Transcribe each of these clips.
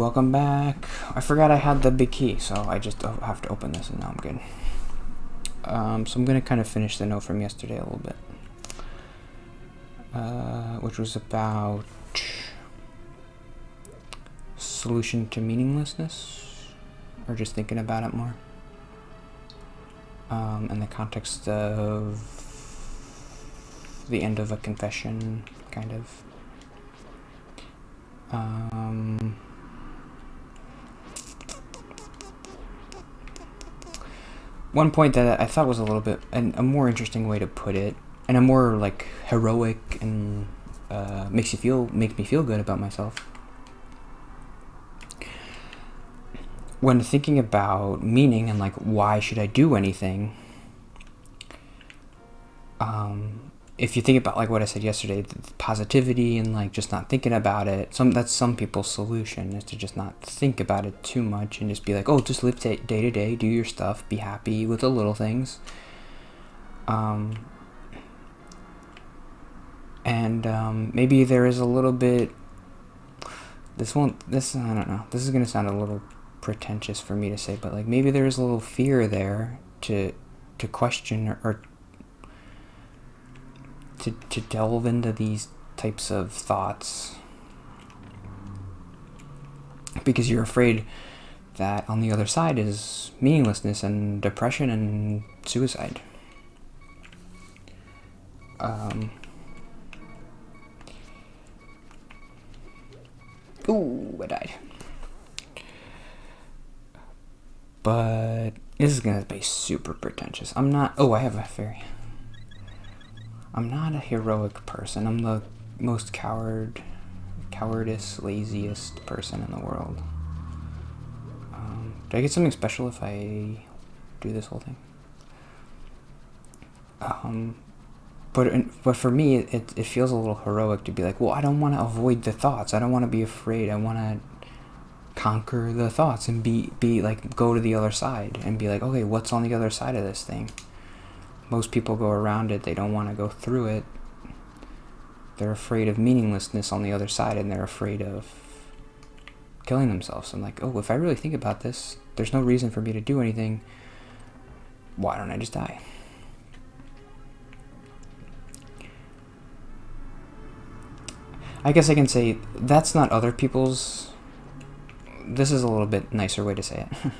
welcome back. I forgot I had the big key, so I just have to open this and now I'm good. So I'm going to kind of finish the note from yesterday a little bit. Which was about solution to meaninglessness, or just thinking about it more. In the context of the end of a confession, kind of. One point that I thought was a little bit, a more interesting way to put it, and a more like heroic and makes me feel good about myself. When thinking about meaning and like why should I do anything, if you think about like what I said yesterday, the positivity and like just not thinking about it, that's some people's solution, is to just not think about it too much and just be like, oh, just live day to day, do your stuff, be happy with the little things. Maybe there is a little bit, I don't know, this is going to sound a little pretentious for me to say, but like maybe there is a little fear there to question or to delve into these types of thoughts, because you're afraid that on the other side is meaninglessness and depression and suicide. Ooh, I died. But this is gonna be super pretentious. I have a fairy. I'm not a heroic person. I'm the most cowardice, laziest person in the world. Do I get something special if I do this whole thing? But for me, it feels a little heroic to be like, well, I don't want to avoid the thoughts. I don't want to be afraid. I want to conquer the thoughts and be like, go to the other side and be like, okay, what's on the other side of this thing? Most people go around it. They don't want to go through it. They're afraid of meaninglessness on the other side, and they're afraid of killing themselves. I'm like, oh, if I really think about this, there's no reason for me to do anything. Why don't I just die? I guess I can say that's not other people's. This is a little bit nicer way to say it.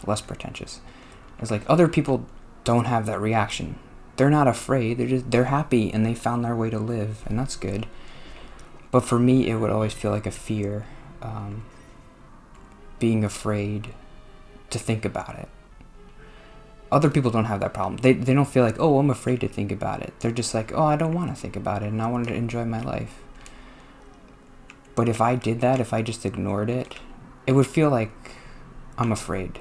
Less pretentious. It's like other people don't have that reaction. They're not afraid. They're happy and they found their way to live, and that's good. But for me, it would always feel like a fear, being afraid to think about it. Other people don't have that problem. They don't feel like, oh, I'm afraid to think about it. They're just like, oh, I don't want to think about it, and I wanted to enjoy my life. But if I did that, if I just ignored it, it would feel like I'm afraid.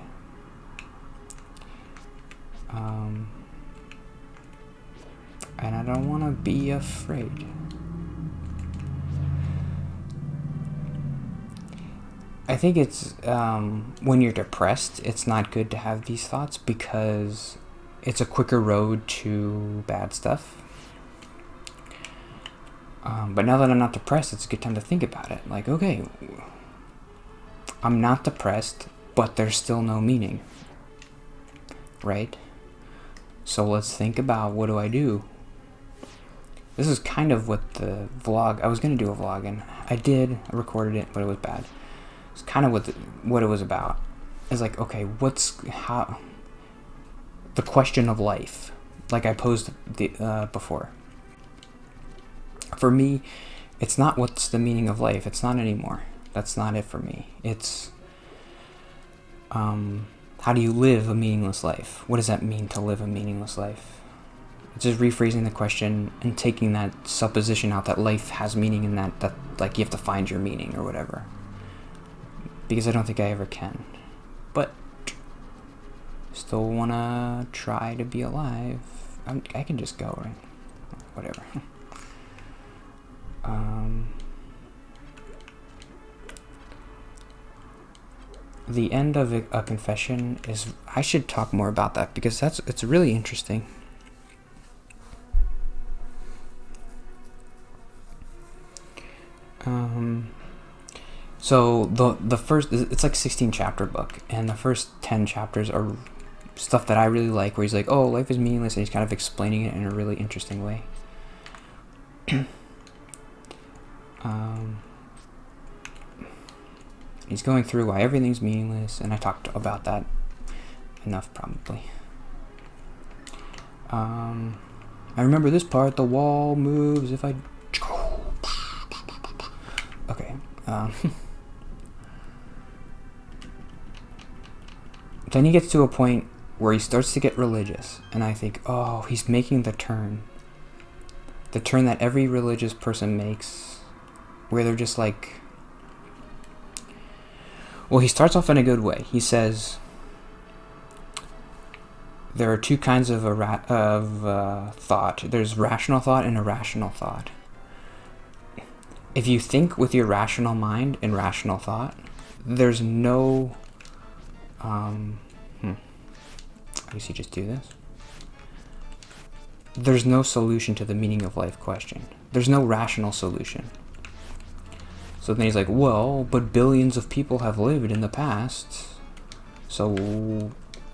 And I don't want to be afraid. I think it's when you're depressed, it's not good to have these thoughts because it's a quicker road to bad stuff. But now that I'm not depressed, it's a good time to think about it. Like, okay, I'm not depressed, but there's still no meaning, right? So let's think about, what do I do? This is kind of what the vlog, I was going to do a vlog, and I recorded it, but it was bad. It's kind of what it was about. It's like, okay, the question of life, like I posed before. For me, it's not what's the meaning of life. It's not anymore. That's not it for me. It's how do you live a meaningless life? What does that mean to live a meaningless life? It's just rephrasing the question and taking that supposition out that life has meaning, and that like you have to find your meaning or whatever. Because I don't think I ever can. But still wanna try to be alive. I can just go, right? Whatever. The end of a confession is, I should talk more about that because it's really interesting. So the first, it's like 16 chapter book, and the first 10 chapters are stuff that I really like, where he's like, oh, life is meaningless, and he's kind of explaining it in a really interesting way. He's going through why everything's meaningless, and I talked about that enough probably. I remember this part, the wall moves if I... Okay. Then he gets to a point where he starts to get religious, and I think, oh, he's making the turn that every religious person makes, where they're just like, well, he starts off in a good way. He says there are two kinds of thought. There's rational thought and irrational thought. If you think with your rational mind and rational thought, there's no I guess you just do this. There's no solution to the meaning of life question. There's no rational solution. So then he's like, well, but billions of people have lived in the past, so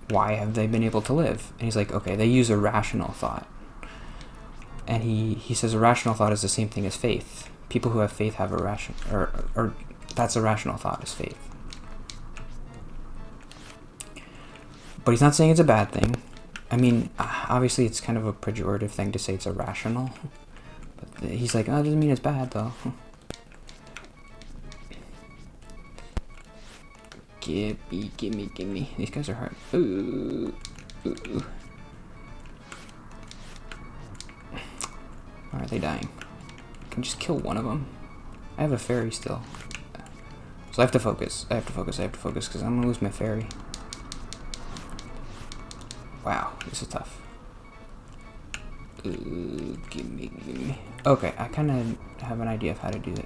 why have they been able to live? And he's like, okay, they use a rational thought. And he says a rational thought is the same thing as faith. People who have faith have a rational, or that's a rational thought, is faith. But he's not saying it's a bad thing. I mean, obviously it's kind of a pejorative thing to say it's irrational. But he's like, oh, it doesn't mean it's bad, though. Gimme. These guys are hard. Ooh. Why are they dying? I can just kill one of them. I have a fairy still. So I have to focus. I have to focus because I'm going to lose my fairy. Wow, this is tough. Gimme. Okay, I kind of have an idea of how to do it.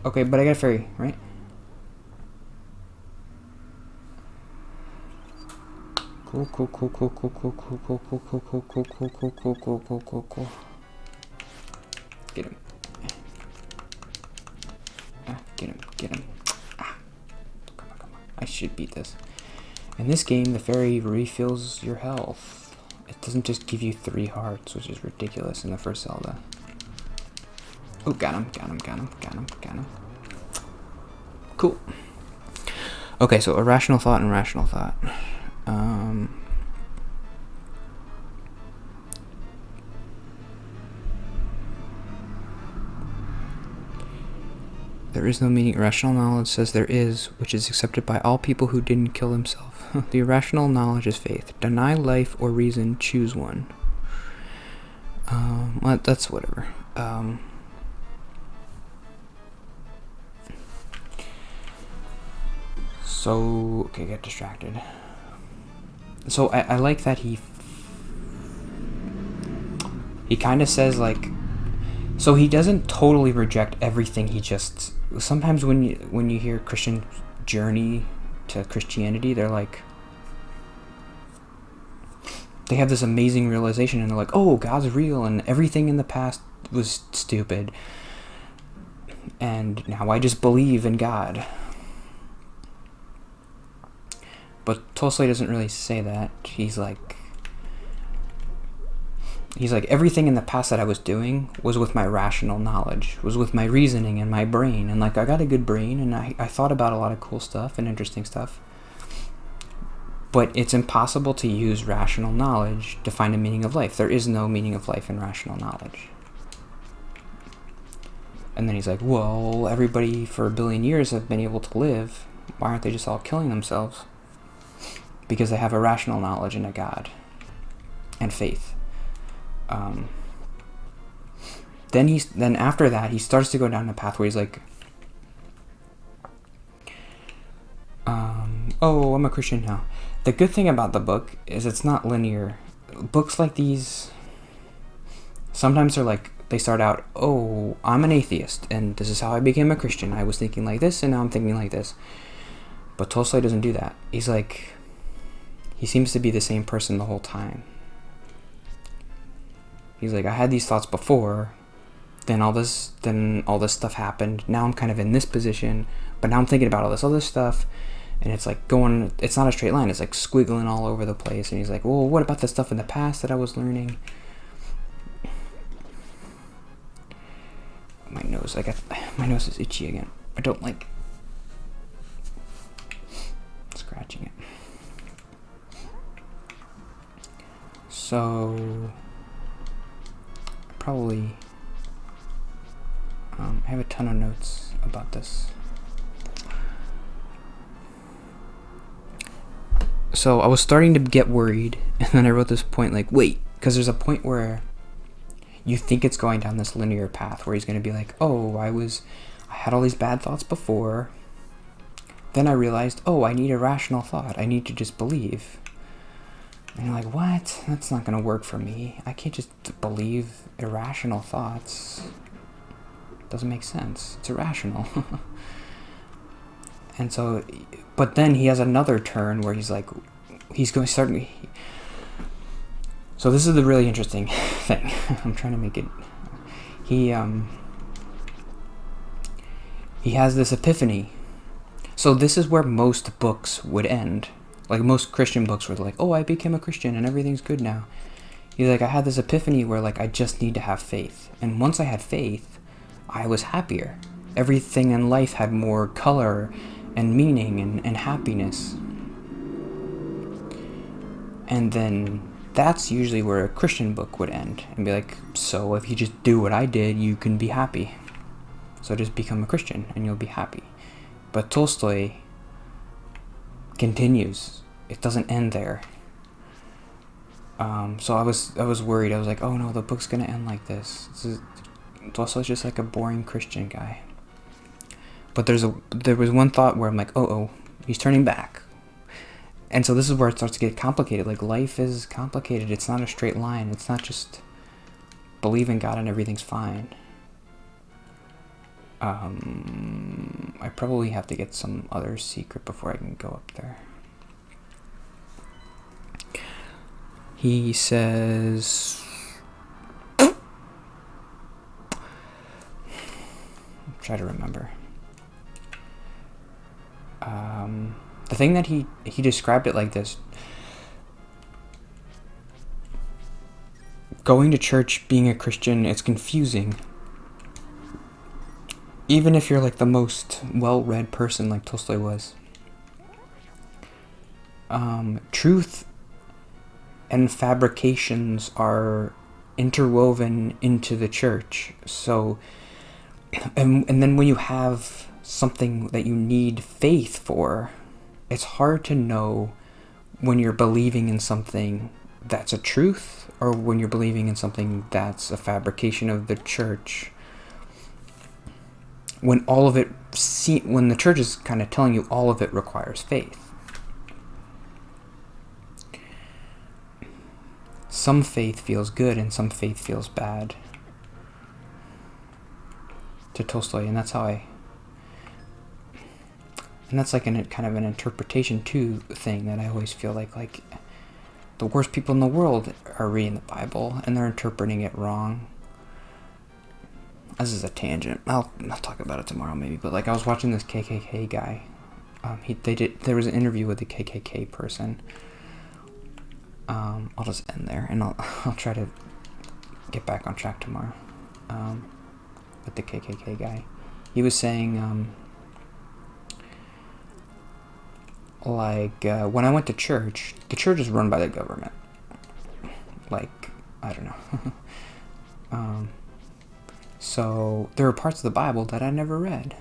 Okay, but I got a fairy, right? Cool. Get him. Get him. Come on. I should beat this. In this game, the fairy refills your health. It doesn't just give you 3 hearts, which is ridiculous in the first Zelda. Oh, got him. Cool. Okay, so irrational thought and rational thought. There is no meaning. Irrational knowledge says there is, which is accepted by all people who didn't kill himself. The irrational knowledge is faith. Deny life or reason, choose one. Well, that's whatever. So, okay, get distracted. So I like that he kind of says, like, so he doesn't totally reject everything. He just, sometimes when you hear Christian journey to Christianity, they're like, they have this amazing realization and they're like, oh, God's real and everything in the past was stupid and now I just believe in God. But Tolstoy doesn't really say that. He's like, everything in the past that I was doing was with my rational knowledge, was with my reasoning and my brain. And like, I got a good brain and I thought about a lot of cool stuff and interesting stuff. But it's impossible to use rational knowledge to find a meaning of life. There is no meaning of life in rational knowledge. And then he's like, well, everybody for 1 billion years have been able to live. Why aren't they just all killing themselves? Because they have a rational knowledge and a God and faith. Then after that, he starts to go down a path where he's like, oh, I'm a Christian now. The good thing about the book is it's not linear. Books like these, sometimes they're like They start out, oh, I'm an atheist, and this is how I became a Christian. I was thinking like this, and now I'm thinking like this. But Tolstoy doesn't do that. He's like, he seems to be the same person the whole time. He's like, I had these thoughts before, then all this stuff happened. Now I'm kind of in this position, but now I'm thinking about all this other stuff, and it's like going, it's not a straight line, it's like squiggling all over the place. And he's like, well, what about the stuff in the past that I was learning? My nose is itchy again. I don't like scratching it. So probably I have a ton of notes about this. So I was starting to get worried, and then I wrote this point like, wait, because there's a point where you think it's going down this linear path where he's going to be like, oh, I had all these bad thoughts before. Then I realized, oh, I need a rational thought. I need to just believe. And you're like, what? That's not going to work for me. I can't just believe irrational thoughts. It doesn't make sense. It's irrational. And so, but then he has another turn where he's like, he's going to start. So this is the really interesting thing. I'm trying to make it. He has this epiphany. So this is where most books would end. Like most Christian books were like, oh, I became a Christian and everything's good now. He's like, I had this epiphany where like I just need to have faith. And once I had faith, I was happier. Everything in life had more color and meaning and happiness. And then that's usually where a Christian book would end and be like, so if you just do what I did, you can be happy. So just become a Christian and you'll be happy. But Tolstoy continues. It doesn't end there. So I was worried. I was like, oh no, the book's gonna end like this. Tolstoy's just like a boring Christian guy. But there was one thought where I'm like, oh, he's turning back. And so this is where it starts to get complicated. Like, life is complicated. It's not a straight line. It's not just believe in God and everything's fine. I probably have to get some other secret before I can go up there. He says, try to remember. The thing that he described it like this: going to church, being a Christian, it's confusing. Even if you're like the most well-read person like Tolstoy was. Truth and fabrications are interwoven into the church. So, and then when you have something that you need faith for, it's hard to know when you're believing in something that's a truth or when you're believing in something that's a fabrication of the church. When all of it, when the church is kind of telling you all of it requires faith. Some faith feels good and some faith feels bad to Tolstoy, and that's how and that's like kind of an interpretation too thing that I always feel like the worst people in the world are reading the Bible and they're interpreting it wrong. This is a tangent. I'll talk about it tomorrow maybe. But like I was watching this KKK guy. There was an interview with the KKK person. I'll just end there and I'll try to get back on track tomorrow. With the KKK guy, he was saying when I went to church, the church is run by the government. Like, I don't know. So there were parts of the Bible that I never read.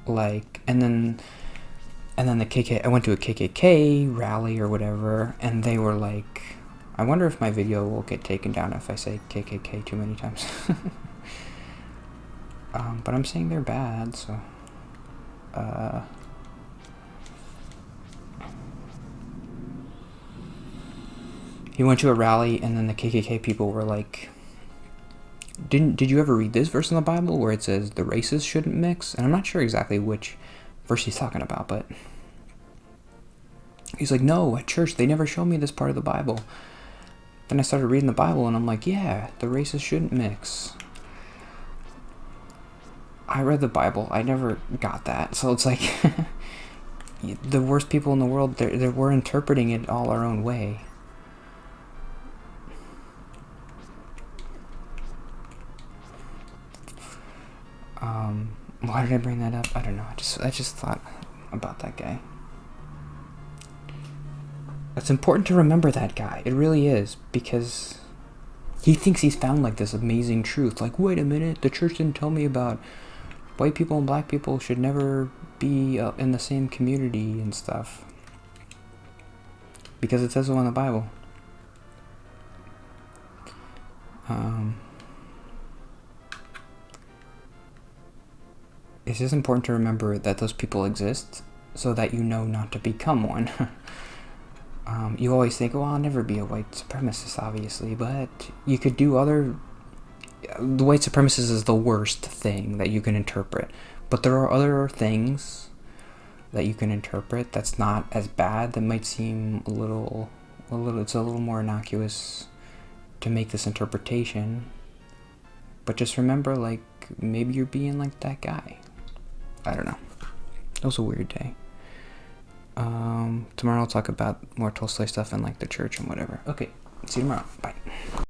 Like, and then I went to a KKK rally or whatever, and they were like, I wonder if my video will get taken down if I say KKK too many times. But I'm saying they're bad, so. He went to a rally, and then the KKK people were like, did you ever read this verse in the Bible where it says the races shouldn't mix? And I'm not sure exactly which verse he's talking about, but he's like, no, at church they never show me this part of the Bible. Then I started reading the Bible and I'm like, yeah, the races shouldn't mix. I read the Bible. I never got that. So it's like the worst people in the world, we're interpreting it all our own way. Why did I bring that up? I don't know. I just thought about that guy. It's important to remember that guy. It really is, because he thinks he's found like this amazing truth. Like, wait a minute, the church didn't tell me about white people and black people should never be in the same community and stuff. Because it says so in the Bible. It's just important to remember that those people exist so that you know not to become one. You always think, well, I'll never be a white supremacist, obviously, but you could do other... The white supremacist is the worst thing that you can interpret, but there are other things that you can interpret that's not as bad, that might seem it's a little more innocuous to make this interpretation. But just remember, like, maybe you're being like that guy. I don't know. It was a weird day. Tomorrow I'll talk about more Tolstoy stuff and like the church and whatever. Okay, see you tomorrow. Bye.